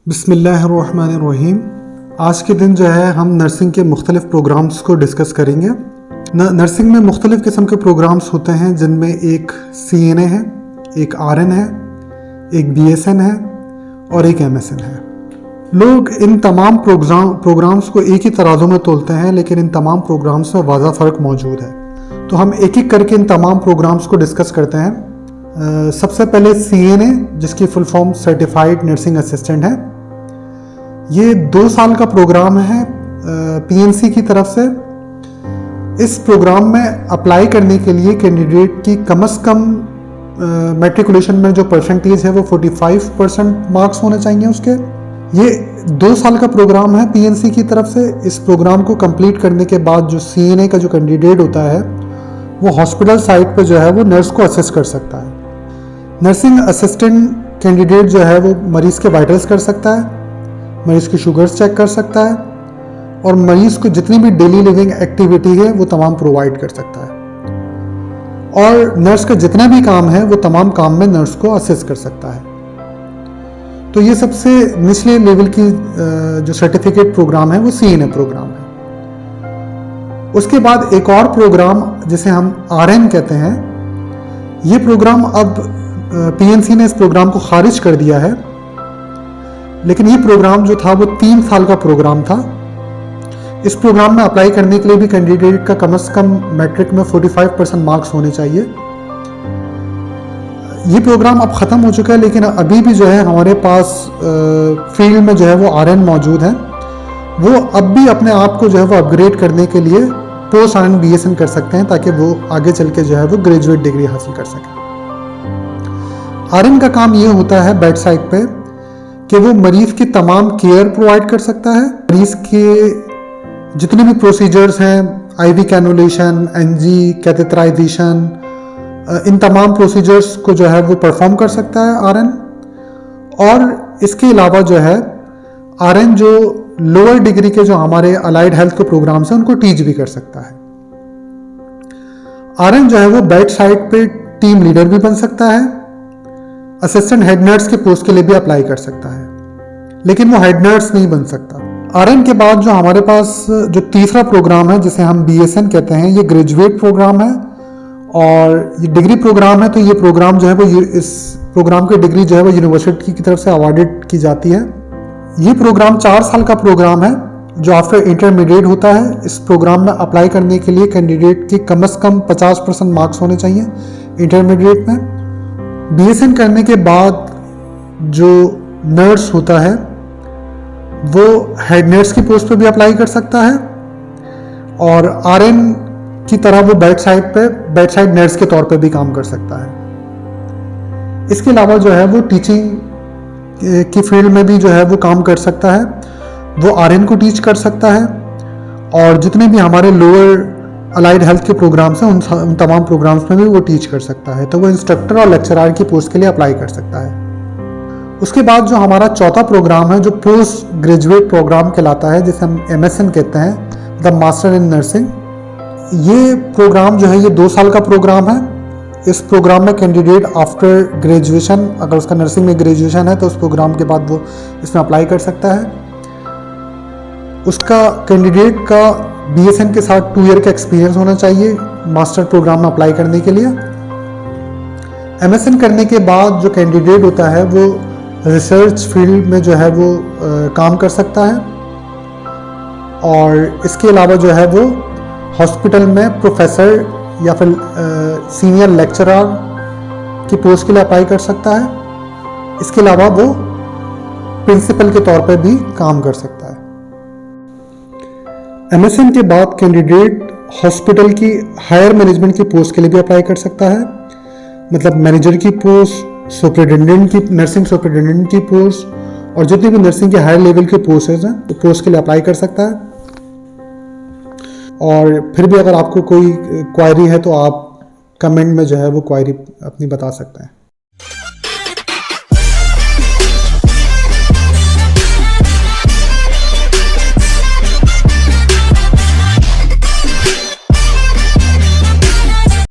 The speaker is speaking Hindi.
बिस्मिल्लाहिर्रहमानिर्रहीम। आज के दिन जो है हम नर्सिंग के मुख्तलिफ़ प्रोग्राम्स को डिस्कस करेंगे। नर्सिंग में मुख्तलिफ़ किस्म के प्रोग्राम्स होते हैं जिनमें एक CNA है, एक RN है, एक BSN है और एक MSN है। लोग इन तमाम प्रोग्राम्स को एक ही तराजू में तोलते हैं, लेकिन इन तमाम प्रोग्राम्स में वाज़ा फ़र्क मौजूद है। तो हम एक एक करके इन तमाम प्रोग्राम्स को डिस्कस करते हैं। सबसे पहले CNA, जिसकी full form certified nursing assistant है। ये 2 साल का प्रोग्राम है PNC की तरफ से। इस प्रोग्राम में अप्लाई करने के लिए कैंडिडेट की कम से कम मैट्रिकुलेशन में जो परसेंटेज है वो 45% मार्क्स होने चाहिए उसके। ये 2 साल का प्रोग्राम है PNC की तरफ से। इस प्रोग्राम को कंप्लीट करने के बाद जो CNA का जो कैंडिडेट होता है वो हॉस्पिटल साइट पे जो है वो नर्स को असिस्ट कर सकता है। नर्सिंग असिस्टेंट कैंडिडेट जो है वो मरीज़ के वाइटल्स कर सकता है, मरीज़ की शुगर्स चेक कर सकता है और मरीज़ को जितनी भी डेली लिविंग एक्टिविटी है वो तमाम प्रोवाइड कर सकता है। और नर्स का जितना भी काम है वो तमाम काम में नर्स को असिस्ट कर सकता है। तो ये सबसे निचले लेवल की जो सर्टिफिकेट प्रोग्राम है वो CNA प्रोग्राम है। उसके बाद एक और प्रोग्राम जिसे हम RN कहते हैं, ये प्रोग्राम अब PNC ने इस प्रोग्राम को खारिज कर दिया है, लेकिन ये प्रोग्राम जो था वो 3 साल का प्रोग्राम था। इस प्रोग्राम में अप्लाई करने के लिए भी कैंडिडेट का कम से कम मैट्रिक में 45% मार्क्स होने चाहिए। ये प्रोग्राम अब ख़त्म हो चुका है, लेकिन अभी भी जो है हमारे पास फील्ड में जो है वो RN मौजूद है। वो अब भी अपने आप को जो है वो अपग्रेड करने के लिए पोस्ट RN BSN कर सकते हैं, ताकि वो आगे चल के जो है वो ग्रेजुएट डिग्री हासिल कर सकें। RN का काम ये होता है बेड साइड पे कि वो मरीज़ की तमाम केयर प्रोवाइड कर सकता है। मरीज़ के जितने भी प्रोसीजर्स हैं, IV कैनुलेशन, NG, कैथेटराइजेशन, इन तमाम प्रोसीजर्स को जो है वो परफॉर्म कर सकता है RN। और इसके अलावा जो है RN जो लोअर डिग्री के जो हमारे अलाइड हेल्थ के प्रोग्राम्स हैं उनको टीच भी कर सकता है। RN जो है वो बेड साइड पे टीम लीडर भी बन सकता है। असिस्टेंट हेड नर्स के पोस्ट के लिए भी अप्लाई कर सकता है, लेकिन वो हेड नर्स नहीं बन सकता। RN के बाद जो हमारे पास जो तीसरा प्रोग्राम है जिसे हम BSN कहते हैं, ये ग्रेजुएट प्रोग्राम है और ये डिग्री प्रोग्राम है। तो ये प्रोग्राम जो है वो इस प्रोग्राम की डिग्री जो है वो यूनिवर्सिटी की तरफ से अवार्डेड की जाती है। ये प्रोग्राम 4 साल का प्रोग्राम है जो आफ्टर इंटरमीडिएट होता है। इस प्रोग्राम में अप्लाई करने के लिए कैंडिडेट की कम से कम 50% मार्क्स होने चाहिए इंटरमीडिएट में। BSN करने के बाद जो नर्स होता है वो हेड नर्स की पोस्ट पे भी अप्लाई कर सकता है और RN की तरह वो बेड साइड नर्स के तौर पे भी काम कर सकता है। इसके अलावा जो है वो टीचिंग की फील्ड में भी जो है वो काम कर सकता है। वो RN को टीच कर सकता है और जितने भी हमारे लोअर अलाइड हेल्थ के प्रोग्राम्स हैं उन तमाम प्रोग्राम्स में भी वो टीच कर सकता है। तो वो इंस्ट्रक्टर और लेक्चरर की पोस्ट के लिए अप्लाई कर सकता है। उसके बाद जो हमारा चौथा प्रोग्राम है जो पोस्ट ग्रेजुएट प्रोग्राम कहलाता है, जिसे हम MSN कहते हैं, द मास्टर इन नर्सिंग। ये प्रोग्राम जो है ये 2 साल का प्रोग्राम है। इस प्रोग्राम में कैंडिडेट आफ्टर ग्रेजुएशन, अगर उसका नर्सिंग में ग्रेजुएशन है तो उस प्रोग्राम के बाद वो इसमें अप्लाई कर सकता है। उसका कैंडिडेट का BSN के साथ 2 ईयर का एक्सपीरियंस होना चाहिए मास्टर प्रोग्राम में अप्लाई करने के लिए। MSN करने के बाद जो कैंडिडेट होता है वो रिसर्च फील्ड में जो है वो काम कर सकता है और इसके अलावा जो है वो हॉस्पिटल में प्रोफेसर या फिर सीनियर लेक्चरर की पोस्ट के लिए अप्लाई कर सकता है। इसके अलावा वो प्रिंसिपल के तौर पे भी काम कर सकता है। MSN के बाद कैंडिडेट हॉस्पिटल की हायर मैनेजमेंट की पोस्ट के लिए भी अप्लाई कर सकता है, मतलब मैनेजर की पोस्ट, सुपरिटेंडेंट की, नर्सिंग सुपरिटेंडेंट की पोस्ट और जितनी भी नर्सिंग के हायर लेवल की पोस्ट हैं तो पोस्ट के लिए अप्लाई कर सकता है। और फिर भी अगर आपको कोई क्वायरी है तो आप कमेंट में जो है वो क्वायरी अपनी बता सकते हैं।